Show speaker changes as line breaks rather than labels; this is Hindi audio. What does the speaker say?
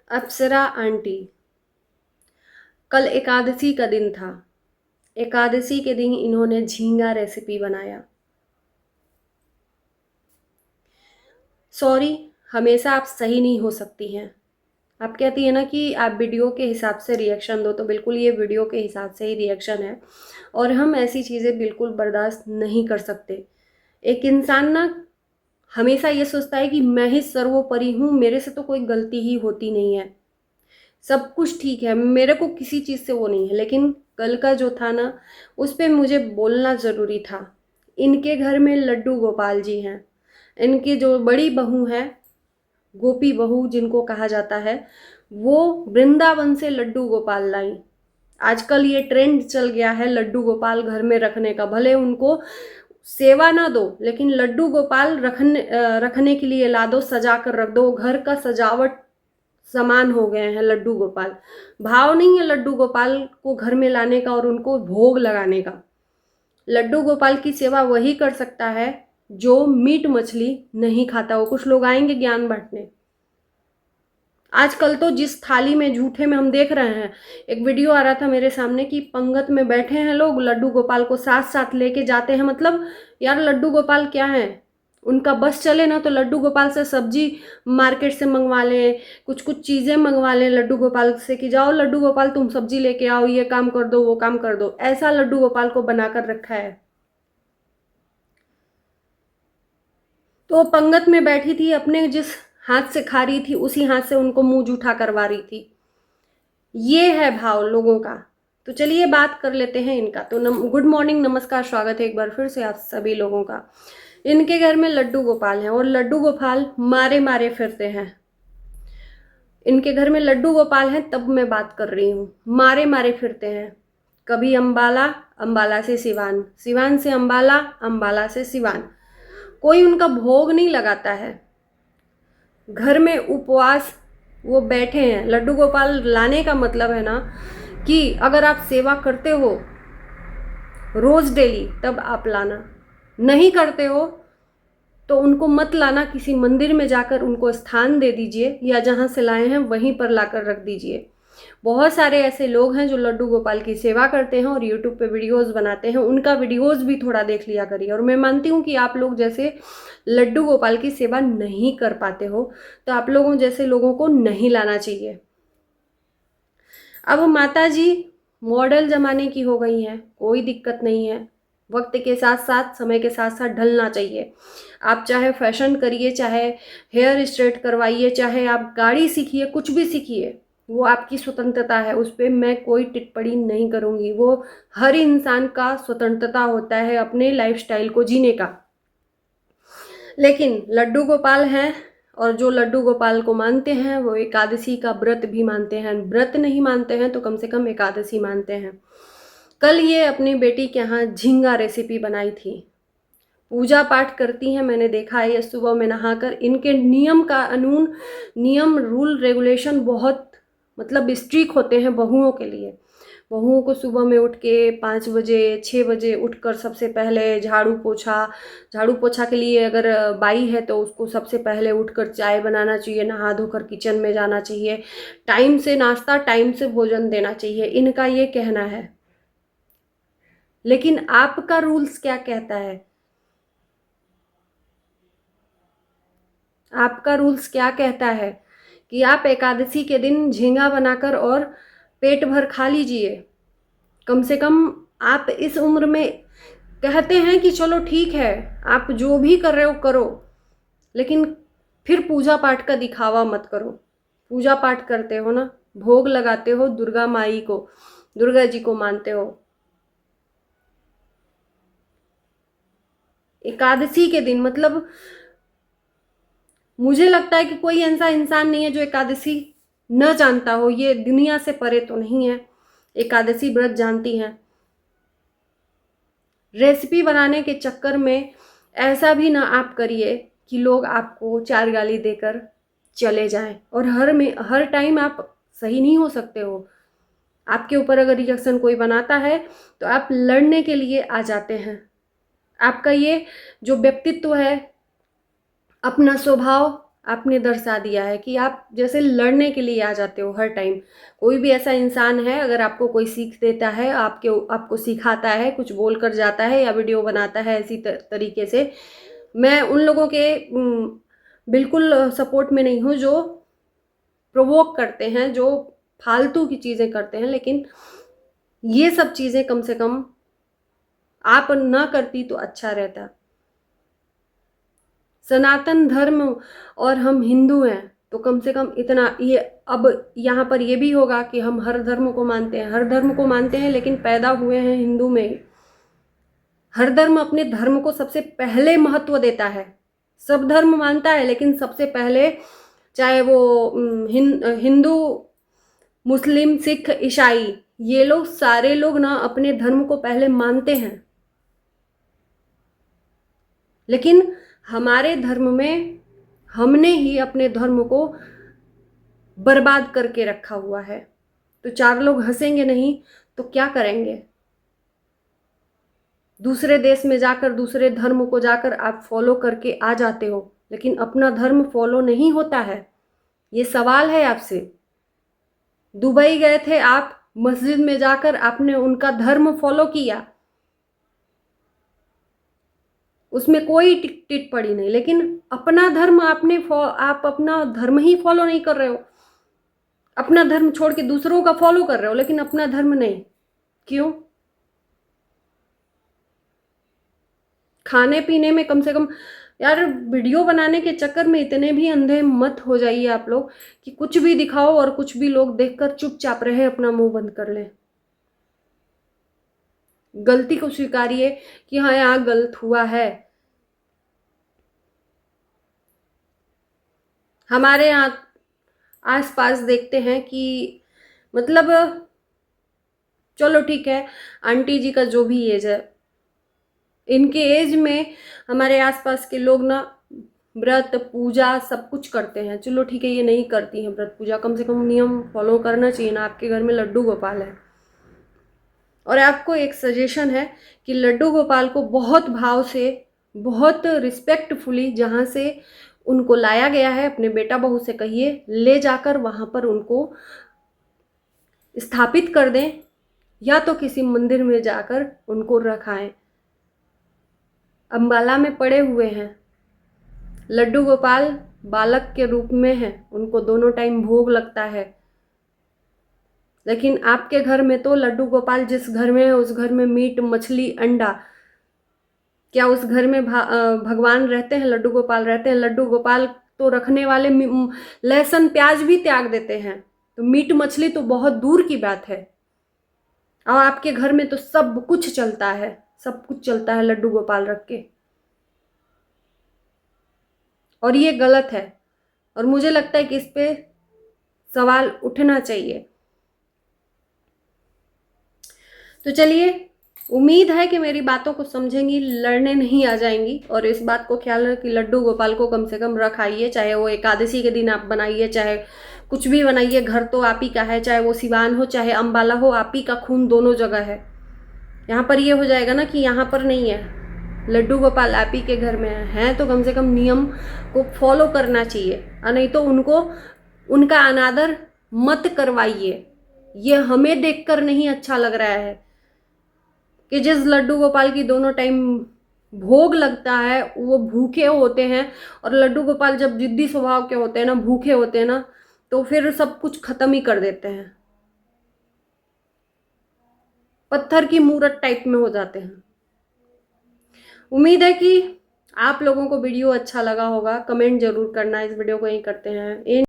अप्सरा आंटी, कल एकादशी का दिन था। एकादशी के दिन इन्होंने झींगा रेसिपी बनाया। सॉरी, हमेशा आप सही नहीं हो सकती हैं। आप कहती है ना कि आप वीडियो के हिसाब से रिएक्शन दो, तो बिल्कुल ये वीडियो के हिसाब से ही रिएक्शन है और हम ऐसी चीज़ें बिल्कुल बर्दाश्त नहीं कर सकते। एक इंसान ना हमेशा ये सोचता है कि मैं ही सर्वोपरि हूँ, मेरे से तो कोई गलती ही होती नहीं है, सब कुछ ठीक है, मेरे को किसी चीज़ से वो नहीं है। लेकिन कल का जो था ना, उस पे मुझे बोलना ज़रूरी था। इनके घर में लड्डू गोपाल जी हैं। इनकी जो बड़ी बहू है, गोपी बहू जिनको कहा जाता है, वो वृंदावन से लड्डू गोपाल लाई। आजकल ये ट्रेंड चल गया है लड्डू गोपाल घर में रखने का। भले उनको सेवा ना दो, लेकिन लड्डू गोपाल रखने के लिए ला दो, सजा कर रख दो। घर का सजावट समान हो गए हैं लड्डू गोपाल। भाव नहीं है लड्डू गोपाल को घर में लाने का और उनको भोग लगाने का। लड्डू गोपाल की सेवा वही कर सकता है जो मीट मछली नहीं खाता हो। कुछ लोग आएंगे ज्ञान बांटने। आजकल तो जिस थाली में झूठे में हम देख रहे हैं, एक वीडियो आ रहा था मेरे सामने कि पंगत में बैठे हैं लोग, लड्डू गोपाल को साथ साथ लेके जाते हैं। मतलब यार, लड्डू गोपाल क्या है, उनका बस चले ना तो लड्डू गोपाल से सब्जी मार्केट से मंगवा लें, कुछ कुछ चीज़ें मंगवा लें लड्डू गोपाल से कि जाओ लड्डू गोपाल तुम सब्जी लेके आओ, ये काम कर दो वो काम कर दो। ऐसा लड्डू गोपाल को बनाकर रखा है। तो पंगत में बैठी थी, अपने जिस हाथ से खा रही थी उसी हाथ से उनको मुंह जूठा करवा रही थी। ये है भाव लोगों का। तो चलिए बात कर लेते हैं इनका। तो गुड मॉर्निंग, नमस्कार, स्वागत है एक बार फिर से आप सभी लोगों का। इनके घर में लड्डू गोपाल हैं और लड्डू गोपाल मारे मारे फिरते हैं। इनके घर में लड्डू गोपाल हैं तब मैं बात कर रही हूँ। मारे मारे फिरते हैं, कभी अंबाला, अंबाला से सिवान, सिवान से अंबाला, अंबाला से सिवान। कोई उनका भोग नहीं लगाता है। घर में उपवास वो बैठे हैं। लड्डू गोपाल लाने का मतलब है ना कि अगर आप सेवा करते हो रोज डेली तब आप लाना, नहीं करते हो तो उनको मत लाना। किसी मंदिर में जाकर उनको स्थान दे दीजिए या जहाँ से लाए हैं वहीं पर लाकर रख दीजिए। बहुत सारे ऐसे लोग हैं जो लड्डू गोपाल की सेवा करते हैं और यूट्यूब पे वीडियोस बनाते हैं, उनका वीडियोस भी थोड़ा देख लिया करिए। और मैं मानती हूँ कि आप लोग जैसे लड्डू गोपाल की सेवा नहीं कर पाते हो, तो आप लोगों जैसे लोगों को नहीं लाना चाहिए। अब माता जी मॉडल जमाने की हो गई हैं, कोई दिक्कत नहीं है। वक्त के साथ साथ, समय के साथ साथ ढलना चाहिए। आप चाहे फैशन करिए, चाहे हेयर स्ट्रेट करवाइए, चाहे आप गाड़ी सीखिए, कुछ भी सीखिए, वो आपकी स्वतंत्रता है, उस पर मैं कोई टिप्पणी नहीं करूँगी। वो हर इंसान का स्वतंत्रता होता है अपने लाइफस्टाइल को जीने का। लेकिन लड्डू गोपाल हैं और जो लड्डू गोपाल को मानते हैं वो एकादशी का व्रत भी मानते हैं। व्रत नहीं मानते हैं तो कम से कम एकादशी मानते हैं। कल ये अपनी बेटी के यहाँ झींगा रेसिपी बनाई थी। पूजा पाठ करती हैं, मैंने देखा है ये सुबह में नहाकर। इनके नियम का कानून, नियम रूल रेगुलेशन बहुत मतलब स्ट्रिक्ट होते हैं बहुओं के लिए। बहुओं को सुबह में उठ के 5 बजे 6 बजे उठकर सबसे पहले झाड़ू पोछा के लिए अगर बाई है तो उसको सबसे पहले उठकर चाय बनाना चाहिए, नहा धोकर किचन में जाना चाहिए, टाइम से नाश्ता टाइम से भोजन देना चाहिए, इनका ये कहना है। लेकिन आपका रूल्स क्या कहता है? आपका रूल्स क्या कहता है कि आप एकादशी के दिन झींगा बनाकर और पेट भर खा लीजिए। कम से कम आप इस उम्र में कहते हैं कि चलो ठीक है, आप जो भी कर रहे हो करो, लेकिन फिर पूजा पाठ का दिखावा मत करो। पूजा पाठ करते हो ना, भोग लगाते हो दुर्गा माई को, दुर्गा जी को मानते हो। एकादशी के दिन मतलब मुझे लगता है कि कोई ऐसा इंसान नहीं है जो एकादशी न जानता हो। ये दुनिया से परे तो नहीं है, एकादशी व्रत जानती हैं। रेसिपी बनाने के चक्कर में ऐसा भी ना आप करिए कि लोग आपको 4 गाली देकर चले जाएं। और हर टाइम आप सही नहीं हो सकते हो। आपके ऊपर अगर रिएक्शन कोई बनाता है तो आप लड़ने के लिए आ जाते हैं। आपका ये जो व्यक्तित्व है, अपना स्वभाव आपने दर्शा दिया है कि आप जैसे लड़ने के लिए आ जाते हो हर टाइम। कोई भी ऐसा इंसान है, अगर आपको कोई सीख देता है, आपको सिखाता है, कुछ बोल कर जाता है या वीडियो बनाता है ऐसी तरीके से, मैं उन लोगों के बिल्कुल सपोर्ट में नहीं हूँ जो प्रोवोक करते हैं, जो फालतू की चीज़ें करते हैं। लेकिन ये सब चीज़ें कम से कम आप ना करती तो अच्छा रहता। सनातन धर्म और हम हिंदू हैं, तो कम से कम इतना ये, अब यहाँ पर ये भी होगा कि हम हर धर्म को मानते हैं, हर धर्म को मानते हैं, लेकिन पैदा हुए हैं हिंदू में ही। हर धर्म अपने धर्म को सबसे पहले महत्व देता है। सब धर्म मानता है, लेकिन सबसे पहले, चाहे वो हिंदू, मुस्लिम, सिख, ईसाई, ये लोग सारे लोग ना अपने धर्म को पहले मानते हैं। लेकिन हमारे धर्म में हमने ही अपने धर्म को बर्बाद करके रखा हुआ है। तो चार लोग हंसेंगे नहीं तो क्या करेंगे? दूसरे देश में जाकर, दूसरे धर्म को जाकर आप फॉलो करके आ जाते हो, लेकिन अपना धर्म फॉलो नहीं होता है। ये सवाल है आपसे। दुबई गए थे आप, मस्जिद में जाकर आपने उनका धर्म फॉलो किया, उसमें कोई टिट पड़ी नहीं, लेकिन अपना धर्म आप अपना धर्म ही फॉलो नहीं कर रहे हो। अपना धर्म छोड़ के दूसरों का फॉलो कर रहे हो, लेकिन अपना धर्म नहीं। क्यों? खाने पीने में कम से कम यार, वीडियो बनाने के चक्कर में इतने भी अंधे मत हो जाइए आप लोग कि कुछ भी दिखाओ और कुछ भी लोग देखकर चुपचाप रहे, अपना मुंह बंद कर ले। गलती को स्वीकारिए कि हाँ यहाँ गलत हुआ है। हमारे यहाँ आसपास देखते हैं कि मतलब, चलो ठीक है, आंटी जी का जो भी एज है, इनके एज में हमारे आसपास के लोग ना व्रत पूजा सब कुछ करते हैं। चलो ठीक है, ये नहीं करती हैं व्रत पूजा, कम से कम नियम फॉलो करना चाहिए ना। आपके घर में लड्डू गोपाल है, और आपको एक सजेशन है कि लड्डू गोपाल को बहुत भाव से, बहुत रिस्पेक्टफुली, जहाँ से उनको लाया गया है, अपने बेटा बहू से कहिए ले जाकर वहाँ पर उनको स्थापित कर दें, या तो किसी मंदिर में जाकर उनको रखाएं। अम्बाला में पड़े हुए हैं लड्डू गोपाल, बालक के रूप में है, उनको दोनों टाइम भोग लगता है। लेकिन आपके घर में तो लड्डू गोपाल जिस घर में है, उस घर में मीट मछली अंडा, क्या उस घर में भगवान रहते हैं? लड्डू गोपाल रहते हैं? लड्डू गोपाल तो रखने वाले लहसुन प्याज भी त्याग देते हैं, तो मीट मछली तो बहुत दूर की बात है। और आपके घर में तो सब कुछ चलता है, सब कुछ चलता है लड्डू गोपाल रख के, और ये गलत है। और मुझे लगता है कि इस पे सवाल उठना चाहिए। तो चलिए, उम्मीद है कि मेरी बातों को समझेंगी, लड़ने नहीं आ जाएंगी, और इस बात को ख्याल रखें कि लड्डू गोपाल को कम से कम रखाइए, चाहे वो एकादशी के दिन आप बनाइए, चाहे कुछ भी बनाइए। घर तो आप ही का है, चाहे वो सिवान हो चाहे अम्बाला हो, आप ही का खून दोनों जगह है। यहाँ पर ये हो जाएगा ना कि यहाँ पर नहीं है, लड्डू गोपाल आप ही के घर में है, तो कम से कम नियम को फॉलो करना चाहिए, और नहीं तो उनका अनादर मत करवाइए। ये हमें देखकर नहीं अच्छा लग रहा है कि जिस लड्डू गोपाल की दोनों टाइम भोग लगता है, वो भूखे होते हैं। और लड्डू गोपाल जब जिद्दी स्वभाव के होते हैं ना, भूखे होते हैं ना, तो फिर सब कुछ खत्म ही कर देते हैं, पत्थर की मूरत टाइप में हो जाते हैं। उम्मीद है कि आप लोगों को वीडियो अच्छा लगा होगा। कमेंट जरूर करना। इस वीडियो को यहीं करते हैं।